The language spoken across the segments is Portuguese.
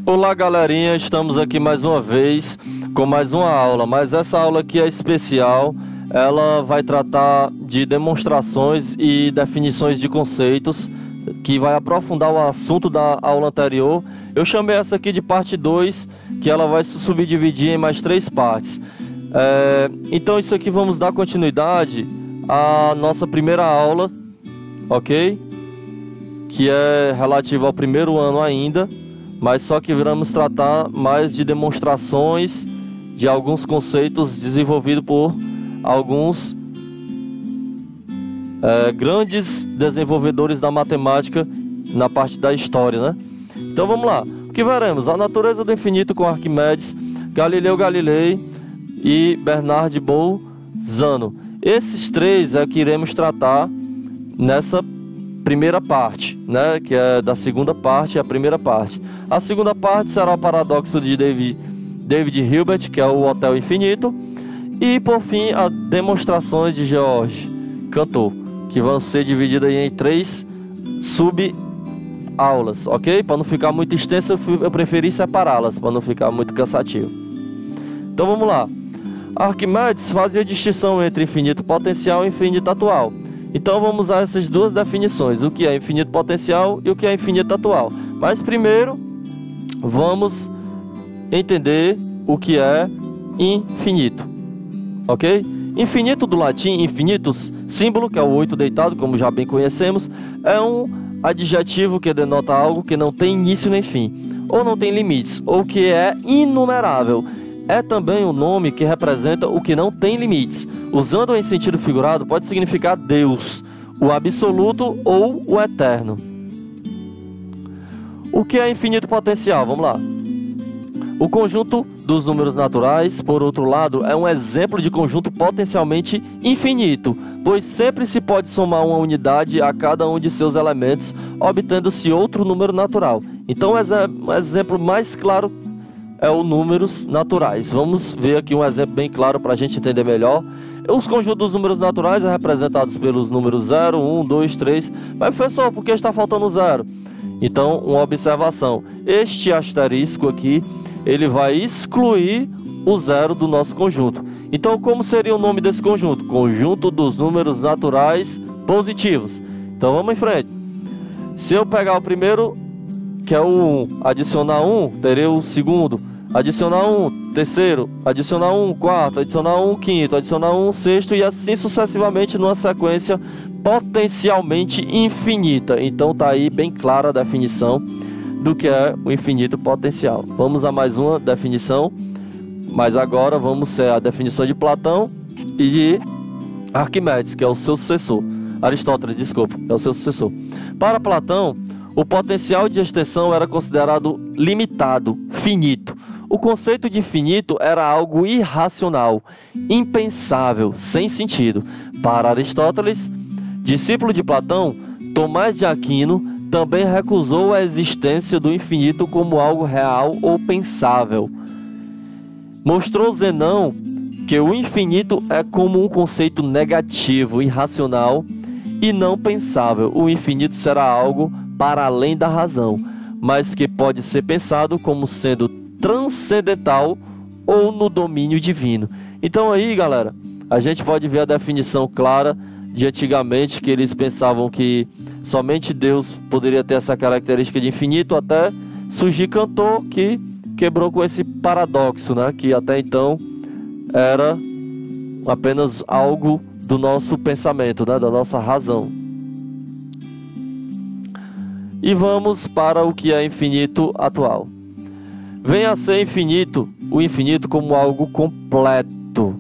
Olá galerinha, estamos aqui mais uma vez com mais uma aula, mas essa aula aqui é especial. Ela vai tratar de demonstrações e definições de conceitos, que vai aprofundar o assunto da aula anterior. Eu chamei essa aqui de parte 2, que ela vai se subdividir em mais 3 partes. Então isso aqui vamos dar continuidade à nossa primeira aula, ok? Que é relativa ao primeiro ano ainda, mas só que vamos tratar mais de demonstrações de alguns conceitos desenvolvidos por alguns grandes desenvolvedores da matemática na parte da história, né? Então vamos lá. O que veremos? A natureza do infinito com Arquimedes, Galileu Galilei e Bernard de Bolzano. Esses 3 é que iremos tratar nessa primeira parte, né? Que é da segunda parte e a primeira parte. A segunda parte será o paradoxo de David Hilbert, que é o Hotel Infinito. E por fim, as demonstrações de George Cantor, que vão ser divididas em 3 sub-aulas, ok? Para não ficar muito extenso, eu preferi separá-las, para não ficar muito cansativo. Então vamos lá. Arquimedes fazia distinção entre infinito potencial e infinito atual. Então vamos usar essas 2 definições, o que é infinito potencial e o que é infinito atual. Mas primeiro, vamos entender o que é infinito, ok? Infinito do latim, infinitus, símbolo, que é o 8 deitado, como já bem conhecemos, é um adjetivo que denota algo que não tem início nem fim, ou não tem limites, ou que é inumerável. É também um nome que representa o que não tem limites. Usando em sentido figurado, pode significar Deus, o absoluto ou o eterno. O que é infinito potencial? Vamos lá. O conjunto dos números naturais, por outro lado, é um exemplo de conjunto potencialmente infinito, pois sempre se pode somar uma unidade a cada um de seus elementos, obtendo-se outro número natural. Então, um exemplo mais claro é o números naturais. Vamos ver aqui um exemplo bem claro para a gente entender melhor. Os conjuntos dos números naturais são representados pelos números 0, 1, 2, 3. Mas professor, por que está faltando 0? Então, uma observação. Este asterisco aqui, ele vai excluir o 0 do nosso conjunto. Então, como seria o nome desse conjunto? Conjunto dos números naturais positivos. Então, vamos em frente. Se eu pegar o primeiro, que é o 1, adicionar 1, terei o segundo. Adicionar 1, terceiro. Adicionar 1, quarto. Adicionar 1, quinto. Adicionar 1, sexto. E assim sucessivamente numa sequência potencialmente infinita. Então tá aí bem clara a definição do que é o infinito potencial. Vamos a mais uma definição. Mas agora vamos ser a definição de Platão e de Arquimedes, que é o seu sucessor. Aristóteles, desculpa, é o seu sucessor. Para Platão, o potencial de extensão era considerado limitado, finito. O conceito de infinito era algo irracional, impensável, sem sentido. Para Aristóteles, discípulo de Platão, Tomás de Aquino também recusou a existência do infinito como algo real ou pensável. Mostrou Zenão que o infinito é como um conceito negativo, irracional e não pensável. O infinito será algo para além da razão, mas que pode ser pensado como sendo transcendental ou no domínio divino. Então aí, galera, a gente pode ver a definição clara de antigamente, que eles pensavam que somente Deus poderia ter essa característica de infinito, até surgir Cantor, que quebrou com esse paradoxo, né? Que até então era apenas algo do nosso pensamento, né? Da nossa razão. E vamos para o que é infinito atual. Vem a ser infinito, o infinito como algo completo.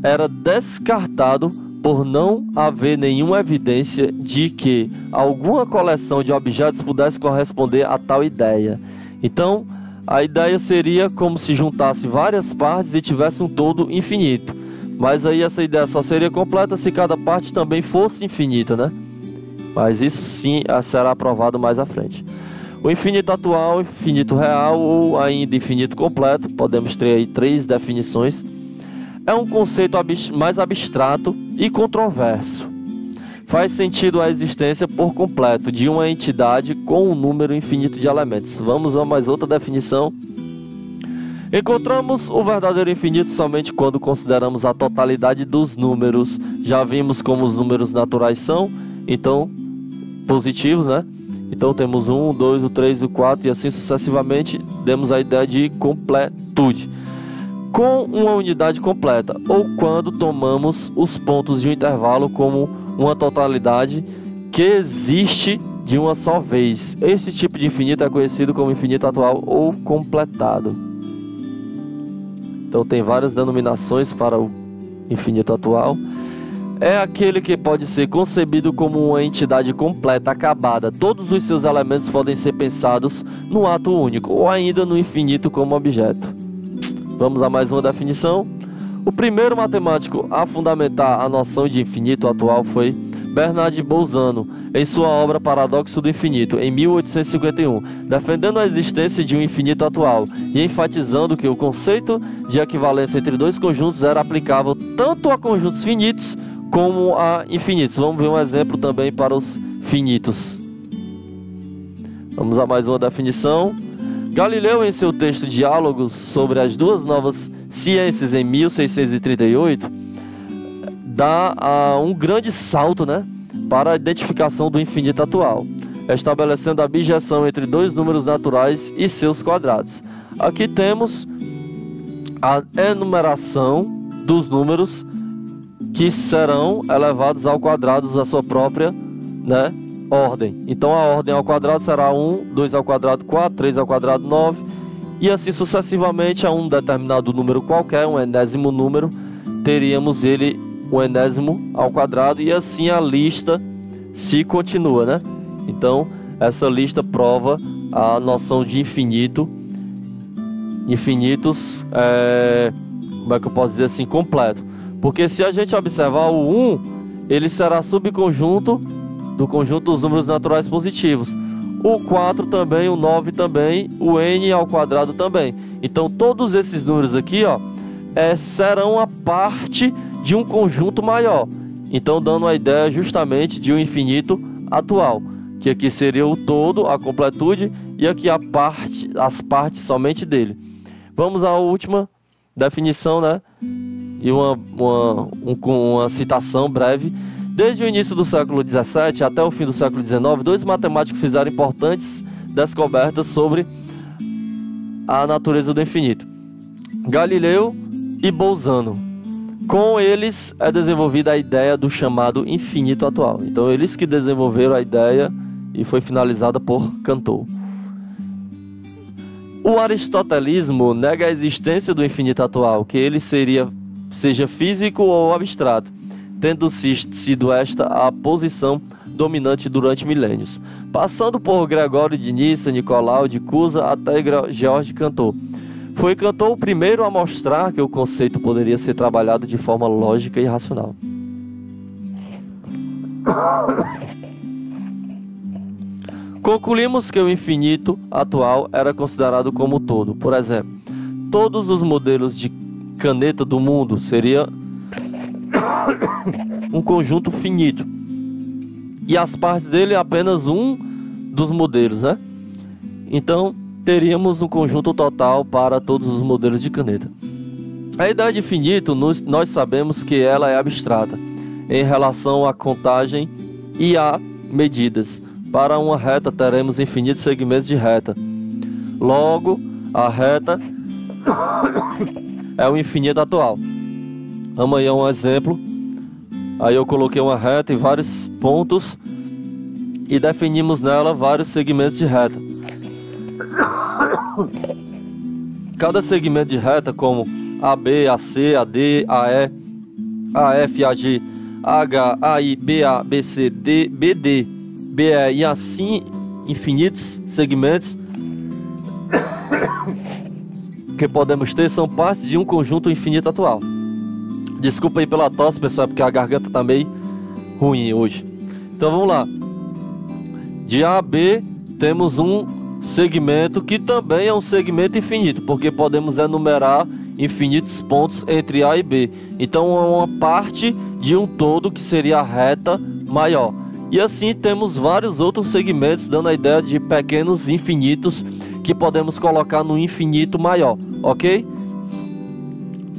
Era descartado por não haver nenhuma evidência de que alguma coleção de objetos pudesse corresponder a tal ideia. Então, a ideia seria como se juntasse várias partes e tivesse um todo infinito. Mas aí essa ideia só seria completa se cada parte também fosse infinita, né? Mas isso sim será provado mais à frente. O infinito atual, infinito real ou ainda infinito completo, podemos ter aí 3 definições, é um conceito mais abstrato e controverso. faz sentido a existência por completo de uma entidade com um número infinito de elementos. Vamos a mais outra definição. Encontramos o verdadeiro infinito somente quando consideramos a totalidade dos números. Já vimos como os números naturais são, então, positivos, né? Então temos 1, 2, 3, 4 e assim sucessivamente, demos a ideia de completude. Com uma unidade completa, ou quando tomamos os pontos de um intervalo como uma totalidade que existe de uma só vez. Este tipo de infinito é conhecido como infinito atual ou completado. Então tem várias denominações para o infinito atual. É aquele que pode ser concebido como uma entidade completa, acabada. Todos os seus elementos podem ser pensados no ato único, ou ainda no infinito como objeto. Vamos a mais uma definição. O primeiro matemático a fundamentar a noção de infinito atual foi Bernard Bolzano, em sua obra Paradoxo do Infinito, em 1851, defendendo a existência de um infinito atual e enfatizando que o conceito de equivalência entre dois conjuntos era aplicável tanto a conjuntos finitos como a infinitos. Vamos ver um exemplo também para os finitos. Vamos a mais uma definição. Galileu, em seu texto Diálogos sobre as duas novas ciências, em 1638, dá um grande salto, né, para a identificação do infinito atual, estabelecendo a bijeção entre dois números naturais e seus quadrados. Aqui temos a enumeração dos números que serão elevados ao quadrado da sua própria, né, ordem. Então a ordem ao quadrado será 1, 2 ao quadrado 4, 3 ao quadrado 9 e assim sucessivamente a um determinado número qualquer, um enésimo número, teríamos ele o enésimo ao quadrado e assim a lista se continua, né? Então essa lista prova a noção de infinito. Infinitos, como é que eu posso dizer assim, completo. Porque se a gente observar o 1, ele será subconjunto do conjunto dos números naturais positivos. O 4 também, o 9 também, o n ao quadrado também. Então todos esses números aqui, ó, serão a parte de um conjunto maior. Então dando a ideia justamente de um infinito atual, que aqui seria o todo, a completude, e aqui as partes somente dele. Vamos à última definição, né? E uma citação breve. Desde o início do século XVII até o fim do século XIX, dois matemáticos fizeram importantes descobertas sobre a natureza do infinito: Galileu e Bolzano. Com eles é desenvolvida a ideia do chamado infinito atual. Então eles que desenvolveram a ideia e foi finalizada por Cantor. O aristotelismo nega a existência do infinito atual, que ele seja físico ou abstrato, tendo sido esta a posição dominante durante milênios, passando por Gregório de Nyssa, Nicolau de Cusa até George Cantor. Foi Cantor o primeiro a mostrar que o conceito poderia ser trabalhado de forma lógica e racional. Concluímos que o infinito atual era considerado como todo. Por exemplo, todos os modelos de caneta do mundo seria um conjunto finito e as partes dele apenas um dos modelos, né? Então teríamos um conjunto total para todos os modelos de caneta. A ideia de infinito, nós sabemos que ela é abstrata em relação à contagem e a medidas. Para uma reta teremos infinitos segmentos de reta. Logo, a reta é o infinito atual. Amanhã um exemplo. Aí eu coloquei uma reta e vários pontos e definimos nela vários segmentos de reta. Cada segmento de reta, como AB, AC, AD, AE, AF, AG, AH, AI, BA, BC, D, BD, BE e assim infinitos segmentos que podemos ter são partes de um conjunto infinito atual. Desculpa aí pela tosse, pessoal, porque a garganta tá meio ruim hoje. Então vamos lá. De A a B temos um segmento que também é um segmento infinito, porque podemos enumerar infinitos pontos entre A e B. Então é uma parte de um todo que seria a reta maior. E assim temos vários outros segmentos dando a ideia de pequenos infinitos que podemos colocar no infinito maior, ok?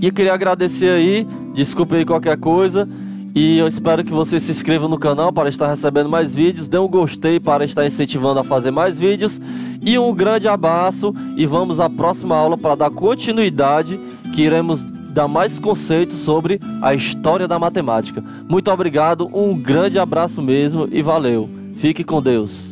E eu queria agradecer aí, desculpe aí qualquer coisa, e eu espero que você se inscreva no canal para estar recebendo mais vídeos, dê um gostei para estar incentivando a fazer mais vídeos, e um grande abraço, e vamos à próxima aula para dar continuidade, que iremos dar mais conceitos sobre a história da matemática. Muito obrigado, um grande abraço mesmo e valeu. Fique com Deus.